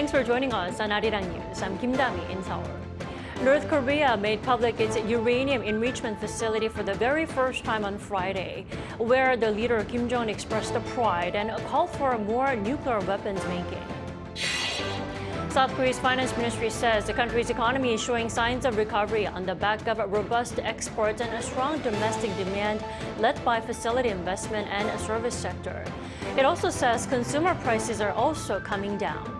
Thanks for joining us on Arirang News. I'm Kim Dami in Seoul. North Korea made public its uranium enrichment facility for the very first time on Friday, where the leader Kim Jong-un expressed pride and called for more nuclear weapons making. South Korea's finance ministry says the country's economy is showing signs of recovery on the back of robust exports and a strong domestic demand led by facility investment and service sector. It also says consumer prices are also coming down.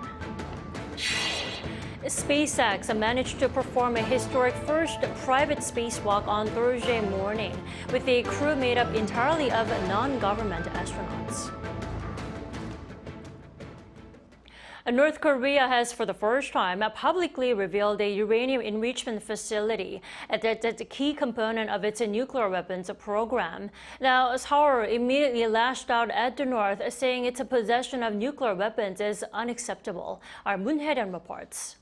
SpaceX managed to perform a historic first private spacewalk on Thursday morning with a crew made up entirely of non-government astronauts. North Korea has, for the first time, publicly revealed a uranium enrichment facility that's a key component of its nuclear weapons program. Now, Seoul immediately lashed out at the North, saying its possession of nuclear weapons is unacceptable. Our Moon Hae-ryun reports.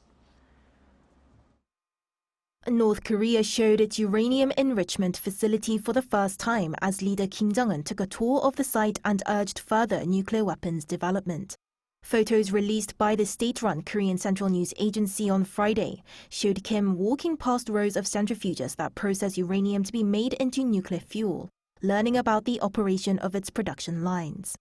North Korea showed its uranium enrichment facility for the first time as leader Kim Jong-un took a tour of the site and urged further nuclear weapons development. Photos released by the state-run Korean Central News Agency on Friday showed Kim walking past rows of centrifuges that process uranium to be made into nuclear fuel, learning about the operation of its production lines.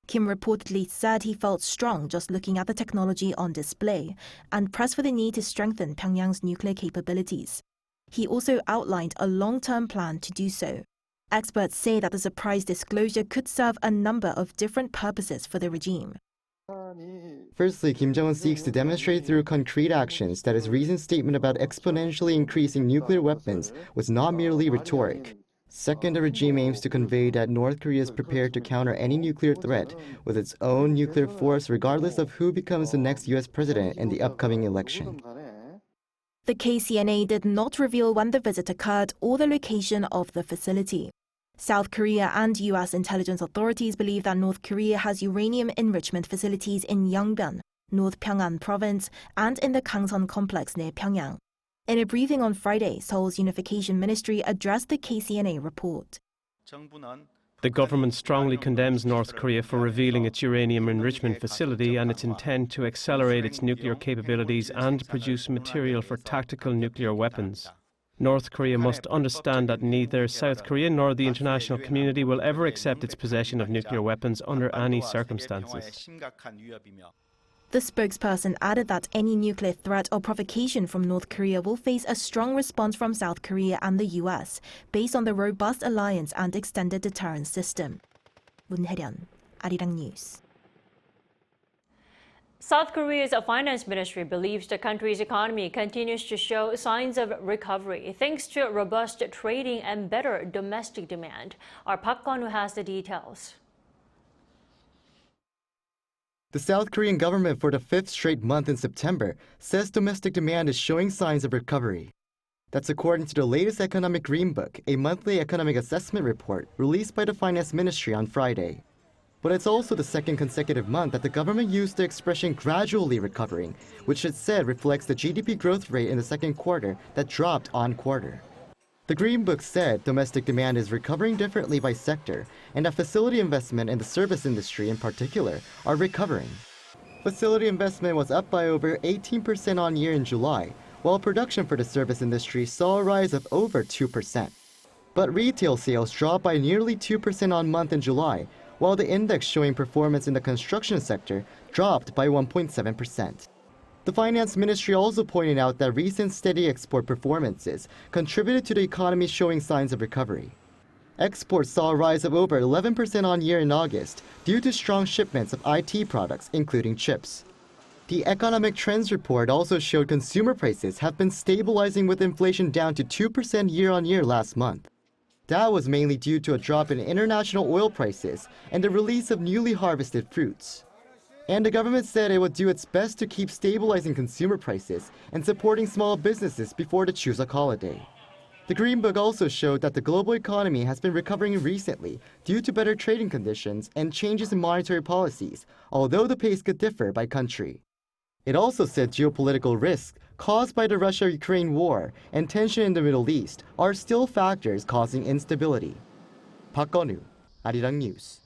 Kim reportedly said he felt strong just looking at the technology on display and pressed for the need to strengthen Pyongyang's nuclear capabilities. He also outlined a long-term plan to do so. Experts say that the surprise disclosure could serve a number of different purposes for the regime. Firstly, Kim Jong-un seeks to demonstrate through concrete actions that his recent statement about exponentially increasing nuclear weapons was not merely rhetoric. Second, the regime aims to convey that North Korea is prepared to counter any nuclear threat with its own nuclear force regardless of who becomes the next U.S. president in the upcoming election. The KCNA did not reveal when the visit occurred or the location of the facility. South Korea and U.S. intelligence authorities believe that North Korea has uranium enrichment facilities in Yongbyon, North Pyongan province, and in the Kangsan complex near Pyongyang. In a briefing on Friday, Seoul's Unification Ministry addressed the KCNA report. The government strongly condemns North Korea for revealing its uranium enrichment facility and its intent to accelerate its nuclear capabilities and produce material for tactical nuclear weapons. North Korea must understand that neither South Korea nor the international community will ever accept its possession of nuclear weapons under any circumstances. The spokesperson added that any nuclear threat or provocation from North Korea will face a strong response from South Korea and the U.S. based on the robust alliance and extended deterrence system. Moon Hae-ryun, Arirang News. South Korea's finance ministry believes the country's economy continues to show signs of recovery thanks to robust trading and better domestic demand. Our Park Gun-woo has the details. The South Korean government for the fifth straight month in September says domestic demand is showing signs of recovery. That's according to the latest Economic Green Book, a monthly economic assessment report released by the finance ministry on Friday. But it's also the second consecutive month that the government used the expression gradually recovering, which it said reflects the GDP growth rate in the second quarter that dropped on quarter. The Green Book said domestic demand is recovering differently by sector, and that facility investment and the service industry in particular are recovering. Facility investment was up by over 18% on year in July, while production for the service industry saw a rise of over 2%. But retail sales dropped by nearly 2% on month in July, while the index showing performance in the construction sector dropped by 1.7%. The finance ministry also pointed out that recent steady export performances contributed to the economy showing signs of recovery. Exports saw a rise of over 11% on year in August due to strong shipments of IT products, including chips. The Economic Trends report also showed consumer prices have been stabilizing with inflation down to 2% year-on-year last month. That was mainly due to a drop in international oil prices and the release of newly harvested fruits. And the government said it would do its best to keep stabilizing consumer prices and supporting small businesses before the Chuseok holiday. The Green Book also showed that the global economy has been recovering recently due to better trading conditions and changes in monetary policies, although the pace could differ by country. It also said geopolitical risks caused by the Russia-Ukraine war and tension in the Middle East are still factors causing instability. Park Gun-woo, Arirang News.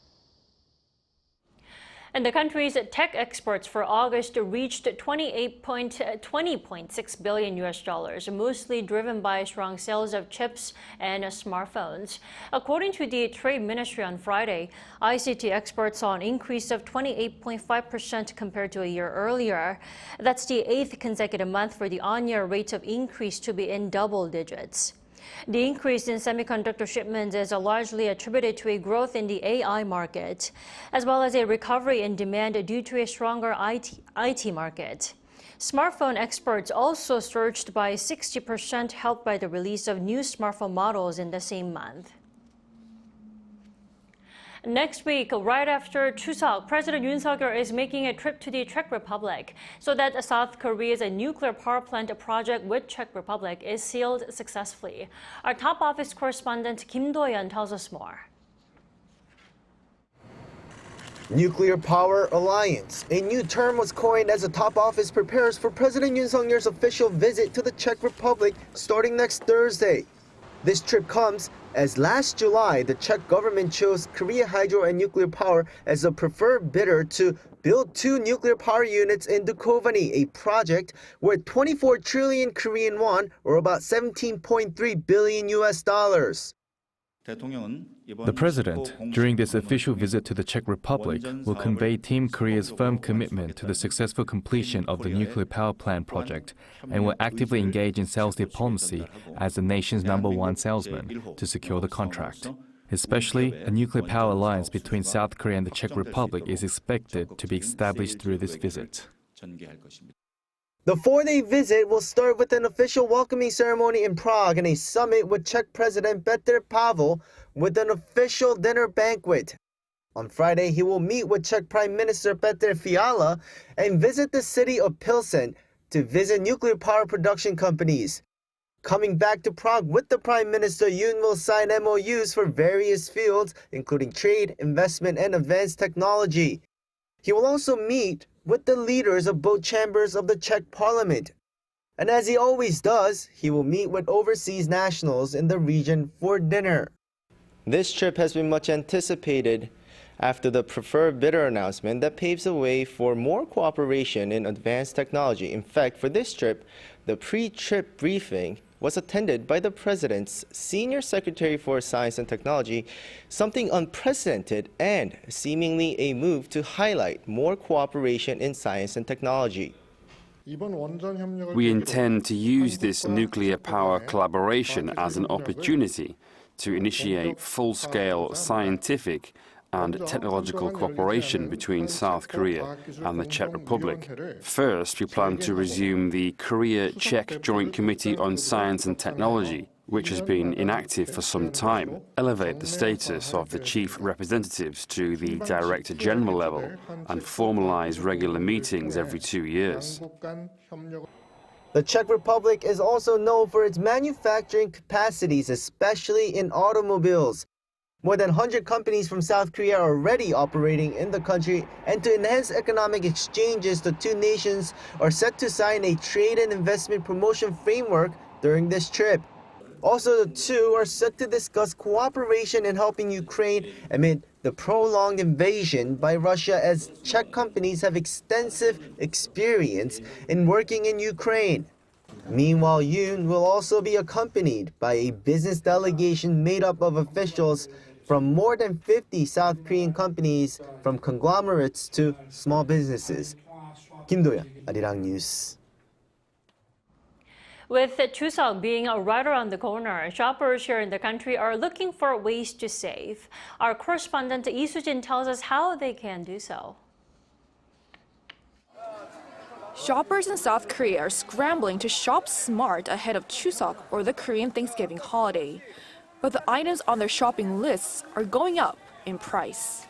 And the country's tech exports for August reached $20.6 billion US, mostly driven by strong sales of chips and smartphones. According to the Trade Ministry on Friday, ICT exports saw an increase of 28.5% compared to a year earlier. That's the 8th consecutive month for the on-year rate of increase to be in double digits. The increase in semiconductor shipments is largely attributed to a growth in the AI market, as well as a recovery in demand due to a stronger IT market. Smartphone exports also surged by 60%, helped by the release of new smartphone models in the same month. Next week, right after Chuseok, President Yoon is making a trip to the Czech Republic so that South Korea's nuclear power plant project with Czech Republic is sealed successfully. Our top office correspondent Kim Do-yeon tells us more. Nuclear Power Alliance. A new term was coined as the top office prepares for President Yoon Suk-yeol's official visit to the Czech Republic starting next Thursday. This trip comes as last July, the Czech government chose Korea Hydro and Nuclear Power as the preferred bidder to build 2 nuclear power units in Dukovany, a project worth 24 trillion Korean won, or about $17.3 billion US. The President, during this official visit to the Czech Republic, will convey Team Korea's firm commitment to the successful completion of the nuclear power plant project and will actively engage in sales diplomacy as the nation's #1 salesman to secure the contract. Especially, a nuclear power alliance between South Korea and the Czech Republic is expected to be established through this visit. The 4-day visit will start with an official welcoming ceremony in Prague and a summit with Czech President Petr Pavel with an official dinner banquet. On Friday, he will meet with Czech Prime Minister Petr Fiala and visit the city of Pilsen to visit nuclear power production companies. Coming back to Prague with the Prime Minister, Yoon will sign MOUs for various fields, including trade, investment, and advanced technology. He will also meet with the leaders of both chambers of the Czech Parliament. And as he always does, he will meet with overseas nationals in the region for dinner. This trip has been much anticipated after the preferred bidder announcement that paves the way for more cooperation in advanced technology. In fact, for this trip, the pre-trip briefing was attended by the President's Senior Secretary for Science and Technology, something unprecedented and seemingly a move to highlight more cooperation in science and technology. We intend to use this nuclear power collaboration as an opportunity to initiate full-scale scientific and technological cooperation between South Korea and the Czech Republic. First, we plan to resume the Korea-Czech Joint Committee on Science and Technology, which has been inactive for some time, elevate the status of the chief representatives to the Director General level, and formalize regular meetings every 2 years. The Czech Republic is also known for its manufacturing capacities, especially in automobiles. More than 100 companies from South Korea are already operating in the country, and to enhance economic exchanges, the two nations are set to sign a trade and investment promotion framework during this trip. Also, the two are set to discuss cooperation in helping Ukraine amid the prolonged invasion by Russia, as Czech companies have extensive experience in working in Ukraine. Meanwhile, Yoon will also be accompanied by a business delegation made up of officials from more than 50 South Korean companies, from conglomerates to small businesses. Kim Do-yeon, Arirang News. With Chuseok being right around the corner, shoppers here in the country are looking for ways to save. Our correspondent Lee Soo-jin tells us how they can do so. Shoppers in South Korea are scrambling to shop smart ahead of Chuseok, or the Korean Thanksgiving holiday. But the items on their shopping lists are going up in price.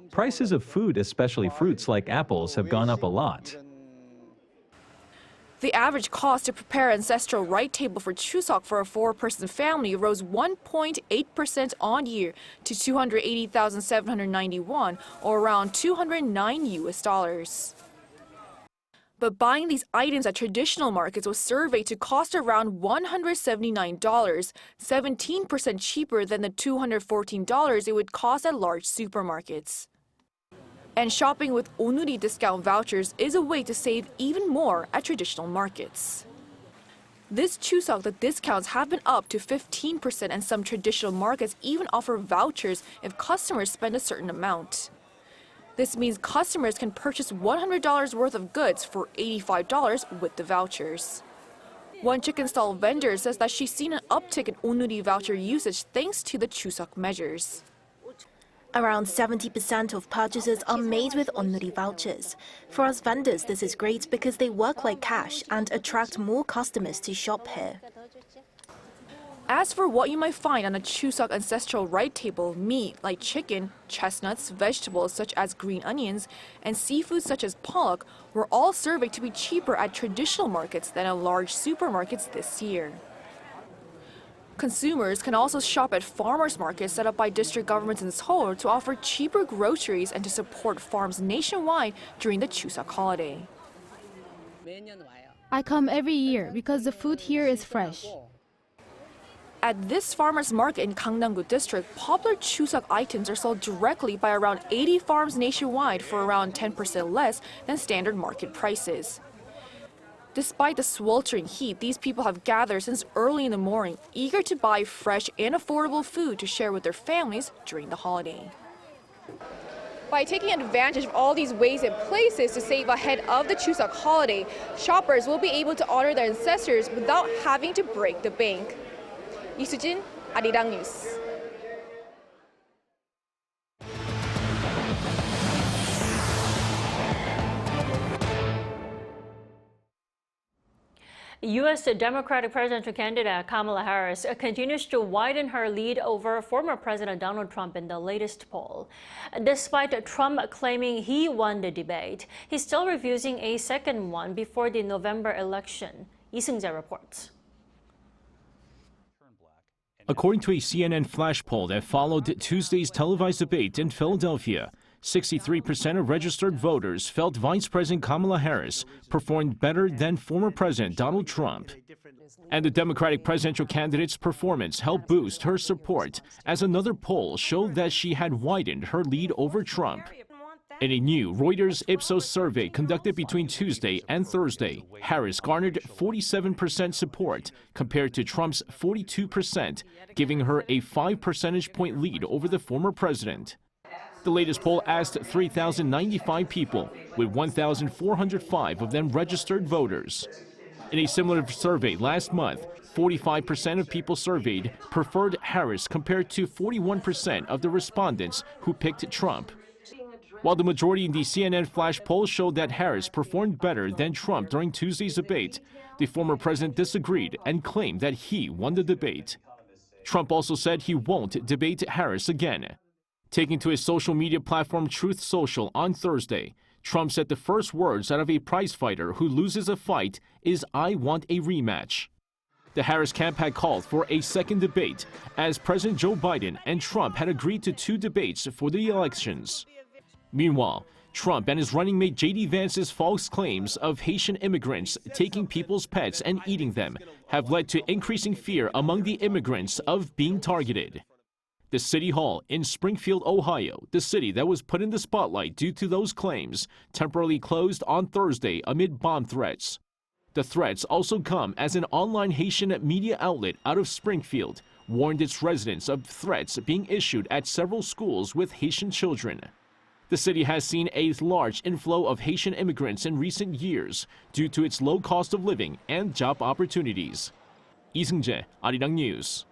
Prices of food, especially fruits like apples, have gone up a lot. The average cost to prepare ancestral rite table for Chuseok for a 4-person family rose 1.8% on year to 280,791, or around $209 US. But buying these items at traditional markets was surveyed to cost around $179, 17% cheaper than the $214 it would cost at large supermarkets. And shopping with onuri discount vouchers is a way to save even more at traditional markets. This Chuseok, the discounts have been up to 15%, and some traditional markets even offer vouchers if customers spend a certain amount. This means customers can purchase $100 worth of goods for $85 with the vouchers. One chicken stall vendor says that she's seen an uptick in onuri voucher usage thanks to the Chuseok measures. Around 70% of purchases are made with onuri vouchers. For us vendors, this is great because they work like cash and attract more customers to shop here. As for what you might find on a Chuseok ancestral rite table, meat like chicken, chestnuts, vegetables such as green onions, and seafood such as pollock were all surveyed to be cheaper at traditional markets than at large supermarkets this year. Consumers can also shop at farmers markets set up by district governments in Seoul to offer cheaper groceries and to support farms nationwide during the Chuseok holiday. I come every year because the food here is fresh. At this farmers market in Gangnam-gu district, popular Chuseok items are sold directly by around 80 farms nationwide for around 10% less than standard market prices. Despite the sweltering heat, these people have gathered since early in the morning, eager to buy fresh and affordable food to share with their families during the holiday. By taking advantage of all these ways and places to save ahead of the Chuseok holiday, shoppers will be able to honor their ancestors without having to break the bank. 이수진, 아리랑 뉴스. U.S. Democratic presidential candidate Kamala Harris continues to widen her lead over former President Donald Trump in the latest poll. Despite Trump claiming he won the debate, he's still refusing a second one before the November election. Lee Seung-jae reports. According to a CNN flash poll that followed Tuesday's televised debate in Philadelphia, 63% of registered voters felt Vice President Kamala Harris performed better than former President Donald Trump. And the Democratic presidential candidate's performance helped boost her support, as another poll showed that she had widened her lead over Trump. In a new Reuters Ipsos survey conducted between Tuesday and Thursday, Harris garnered 47% support compared to Trump's 42%, giving her a 5 percentage point lead over the former president. The latest poll asked 3,095 people, with 1,405 of them registered voters. In a similar survey last month, 45% of people surveyed preferred Harris compared to 41% of the respondents who picked Trump. While the majority in the CNN flash poll showed that Harris performed better than Trump during Tuesday's debate, the former president disagreed and claimed that he won the debate. Trump also said he won't debate Harris again. Taking to his social media platform Truth Social on Thursday, Trump said the first words out of a prizefighter who loses a fight is "I want a rematch." The Harris camp had called for a second debate, as President Joe Biden and Trump had agreed to 2 debates for the elections. Meanwhile, Trump and his running mate J.D. Vance's false claims of Haitian immigrants taking people's pets and eating them have led to increasing fear among the immigrants of being targeted. The City Hall in Springfield, Ohio, the city that was put in the spotlight due to those claims, temporarily closed on Thursday amid bomb threats. The threats also come as an online Haitian media outlet out of Springfield warned its residents of threats being issued at several schools with Haitian children. The city has seen a large inflow of Haitian immigrants in recent years due to its low cost of living and job opportunities. Lee Seung-jae, Arirang News.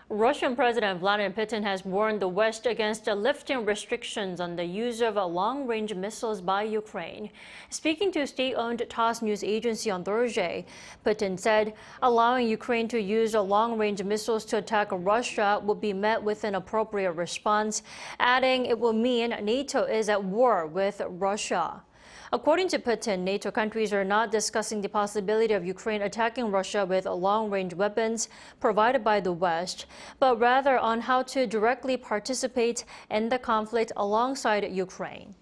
Russian President Vladimir Putin has warned the West against lifting restrictions on the use of long-range missiles by Ukraine. Speaking to state-owned TASS news agency on Thursday, Putin said allowing Ukraine to use long-range missiles to attack Russia will be met with an appropriate response, adding it will mean NATO is at war with Russia. According to Putin, NATO countries are not discussing the possibility of Ukraine attacking Russia with long-range weapons provided by the West, but rather on how to directly participate in the conflict alongside Ukraine.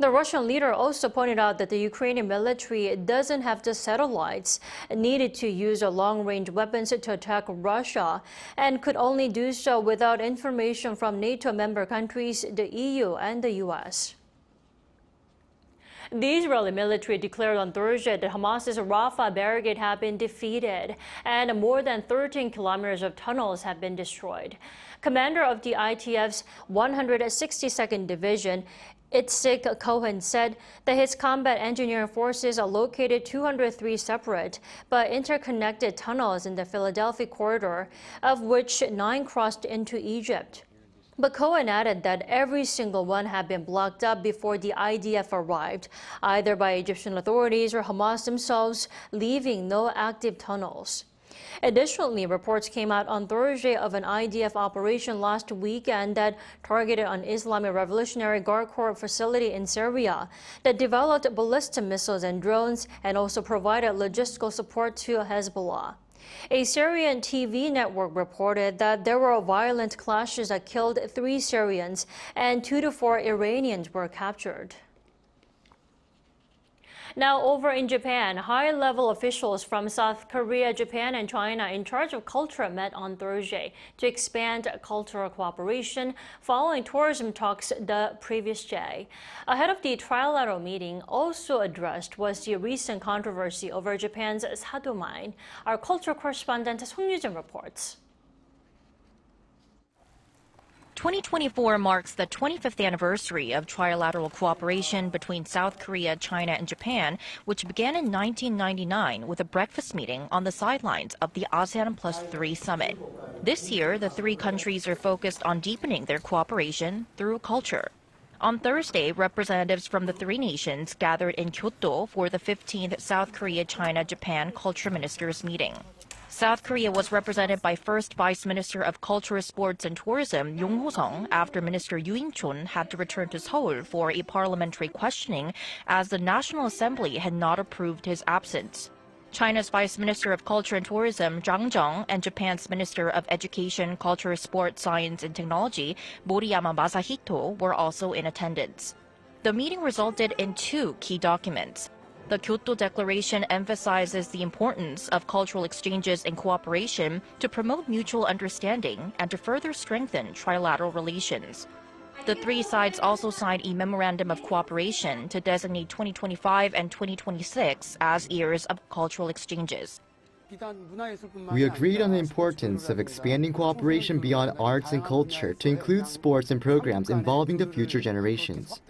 The Russian leader also pointed out that the Ukrainian military doesn't have the satellites needed to use long-range weapons to attack Russia and could only do so without information from NATO member countries, the EU and the US. The Israeli military declared on Thursday that Hamas's Rafah Brigade have been defeated and more than 13 kilometers of tunnels have been destroyed. Commander of the ITF's 162nd Division, Itzik Cohen, said that his combat engineering forces located 203 separate but interconnected tunnels in the Philadelphia corridor, of which 9 crossed into Egypt. But Cohen added that every single one had been blocked up before the IDF arrived, either by Egyptian authorities or Hamas themselves, leaving no active tunnels. Additionally, reports came out on Thursday of an IDF operation last weekend that targeted an Islamic Revolutionary Guard Corps facility in Syria that developed ballistic missiles and drones and also provided logistical support to Hezbollah. A Syrian TV network reported that there were violent clashes that killed 3 Syrians and 2 to 4 Iranians were captured. Now over in Japan, high-level officials from South Korea, Japan, and China in charge of culture met on Thursday to expand cultural cooperation following tourism talks the previous day. Ahead of the trilateral meeting, also addressed was the recent controversy over Japan's Sado mine. Our culture correspondent Song Yoo-jin reports. 2024 marks the 25th anniversary of trilateral cooperation between South Korea, China, and Japan, which began in 1999 with a breakfast meeting on the sidelines of the ASEAN Plus 3 summit. This year, the 3 countries are focused on deepening their cooperation through culture. On Thursday, representatives from the 3 nations gathered in Kyoto for the 15th South Korea-China-Japan Culture Ministers meeting. South Korea was represented by First Vice Minister of Culture, Sports and Tourism, Yoon Ho-sung, after Minister Yoo In-chun had to return to Seoul for a parliamentary questioning as the National Assembly had not approved his absence. China's Vice Minister of Culture and Tourism, Zhang Zheng, and Japan's Minister of Education, Culture, Sport, Science and Technology, Moriyama Masahito, were also in attendance. The meeting resulted in 2 key documents. The Kyoto Declaration emphasizes the importance of cultural exchanges and cooperation to promote mutual understanding and to further strengthen trilateral relations. The 3 sides also signed a memorandum of cooperation to designate 2025 and 2026 as years of cultural exchanges. We agreed on the importance of expanding cooperation beyond arts and culture to include sports and programs involving the future generations.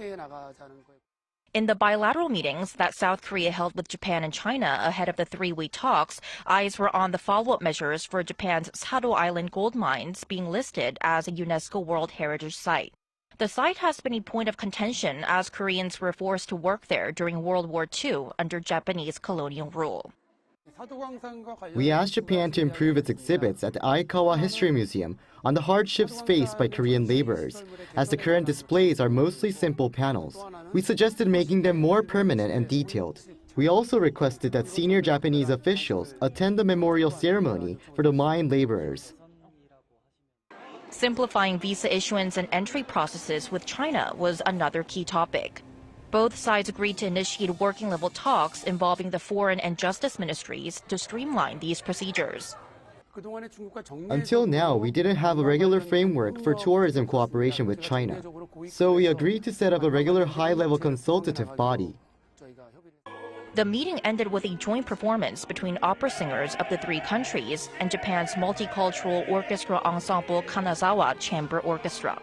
In the bilateral meetings that South Korea held with Japan and China ahead of the 3-way talks, eyes were on the follow-up measures for Japan's Sado Island gold mines being listed as a UNESCO World Heritage Site. The site has been a point of contention as Koreans were forced to work there during World War II under Japanese colonial rule. We asked Japan to improve its exhibits at the Aikawa History Museum on the hardships faced by Korean laborers, as the current displays are mostly simple panels. We suggested making them more permanent and detailed. We also requested that senior Japanese officials attend the memorial ceremony for the mine laborers. Simplifying visa issuance and entry processes with China was another key topic. Both sides agreed to initiate working-level talks involving the foreign and justice ministries to streamline these procedures. Until now, we didn't have a regular framework for tourism cooperation with China, so we agreed to set up a regular high-level consultative body. The meeting ended with a joint performance between opera singers of the 3 countries and Japan's multicultural orchestra ensemble Kanazawa Chamber Orchestra.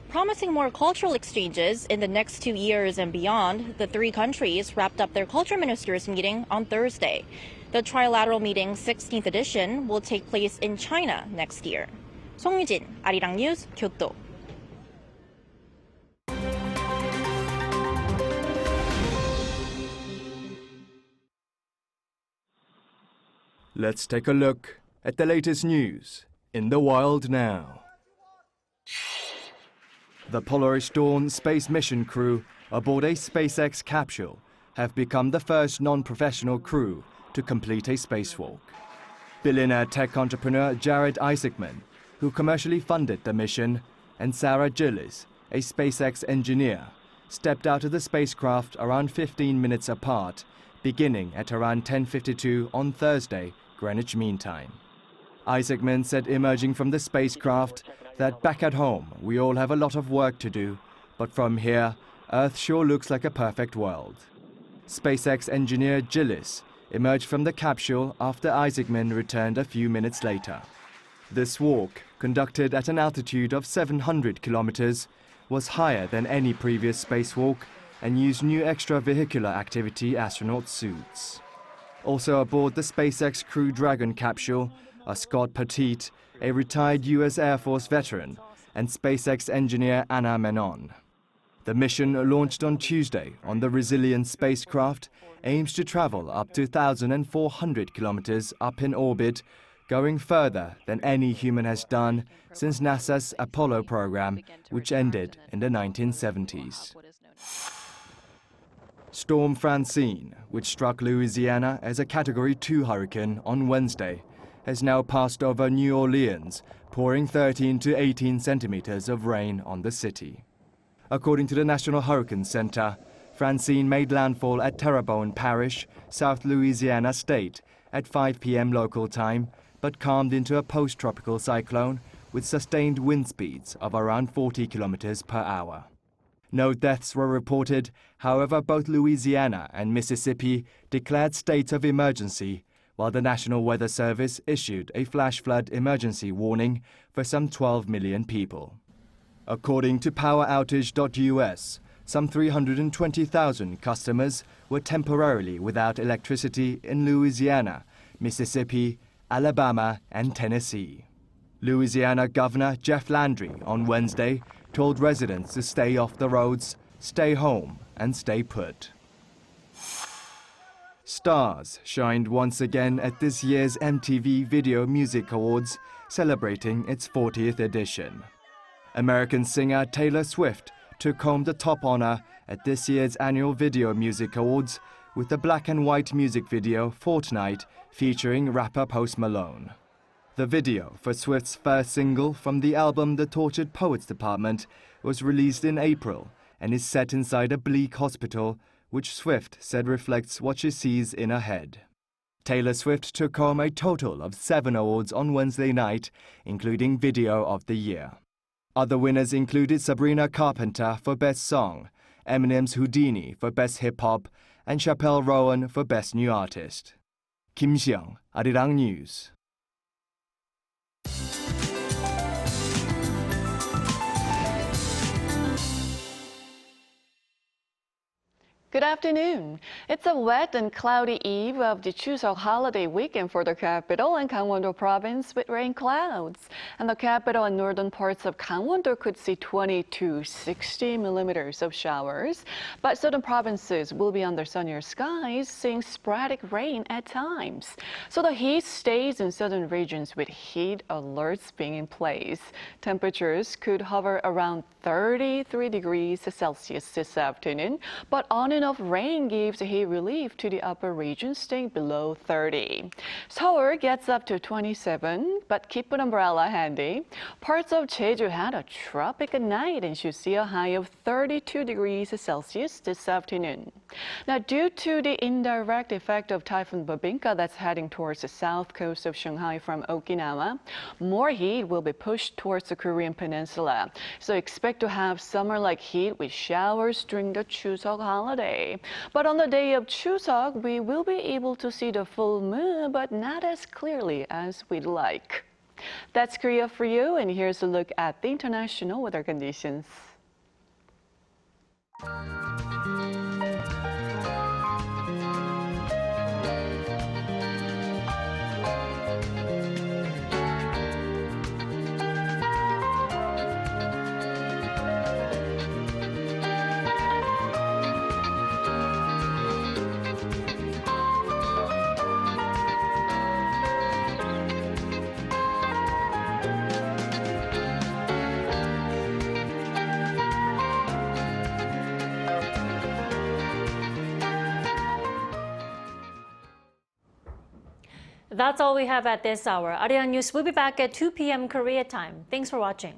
Promising more cultural exchanges in the next 2 years and beyond, the 3 countries wrapped up their culture ministers meeting on Thursday. The trilateral meeting's 16th edition will take place in China next year. Song Yoo-jin, Arirang News, Kyoto. Let's take a look at the latest news in the wild now. The Polaris Dawn space mission crew aboard a SpaceX capsule have become the first non-professional crew to complete a spacewalk. Billionaire tech entrepreneur Jared Isaacman, who commercially funded the mission, and Sarah Gillis, a SpaceX engineer, stepped out of the spacecraft around 15 minutes apart, beginning at around 10:52 on Thursday, Greenwich Mean Time. Isaacman said emerging from the spacecraft that back at home we all have a lot of work to do, but from here, Earth sure looks like a perfect world. SpaceX engineer Gillis emerged from the capsule after Isaacman returned a few minutes later. This walk, conducted at an altitude of 700 kilometers, was higher than any previous spacewalk and used new extravehicular activity astronaut suits. Also aboard the SpaceX Crew Dragon capsule are Scott Petit, a retired U.S. Air Force veteran, and SpaceX engineer Anna Menon. The mission, launched on Tuesday on the Resilience spacecraft, aims to travel up to 1,400 kilometers up in orbit, going further than any human has done since NASA's Apollo program, which ended in the 1970s. Storm Francine, which struck Louisiana as a Category 2 hurricane on Wednesday, has now passed over New Orleans, pouring 13 to 18 centimeters of rain on the city. According to the National Hurricane Center, Francine made landfall at Terrebonne Parish, South Louisiana State, at 5 p.m. local time, but calmed into a post-tropical cyclone with sustained wind speeds of around 40 kilometers per hour. No deaths were reported, however both Louisiana and Mississippi declared states of emergency, while the National Weather Service issued a flash flood emergency warning for some 12 million people. According to poweroutage.us, some 320,000 customers were temporarily without electricity in Louisiana, Mississippi, Alabama, and Tennessee. Louisiana Governor Jeff Landry on Wednesday told residents to stay off the roads, stay home, and stay put. Stars shined once again at this year's MTV Video Music Awards, celebrating its 40th edition. American singer Taylor Swift took home the top honor at this year's annual Video Music Awards with the black and white music video Fortnite featuring rapper Post Malone. The video for Swift's first single from the album The Tortured Poets Department was released in April and is set inside a bleak hospital, which Swift said reflects what she sees in her head. Taylor Swift took home a total of 7 awards on Wednesday night, including Video of the Year. Other winners included Sabrina Carpenter for Best Song, Eminem's Houdini for Best Hip Hop, and Chappelle Rowan for Best New Artist. Kim Jong-un, Arirang News. Good afternoon. It's a wet and cloudy eve of the Chuseok holiday weekend for the capital and Gangwon-do province with rain clouds. And the capital and northern parts of Gangwon-do could see 20 to 60 millimeters of showers. But southern provinces will be under sunnier skies, seeing sporadic rain at times. So the heat stays in southern regions with heat alerts being in place. Temperatures could hover around 33 degrees Celsius this afternoon, but on and off rain gives heat relief to the upper regions, staying below 30. Seoul gets up to 27, but keep an umbrella handy. Parts of Jeju had a tropical night and should see a high of 32 degrees Celsius this afternoon. Now, due to the indirect effect of Typhoon Bobinka that's heading towards the south coast of Shanghai from Okinawa, more heat will be pushed towards the Korean peninsula. So expect to have summer-like heat with showers during the Chuseok holiday. But on the day of Chuseok, we will be able to see the full moon, but not as clearly as we'd like. That's Korea for you, and here's a look at the international weather conditions. That's all we have at this hour. Arirang News will be back at 2 p.m. Korea time. Thanks for watching.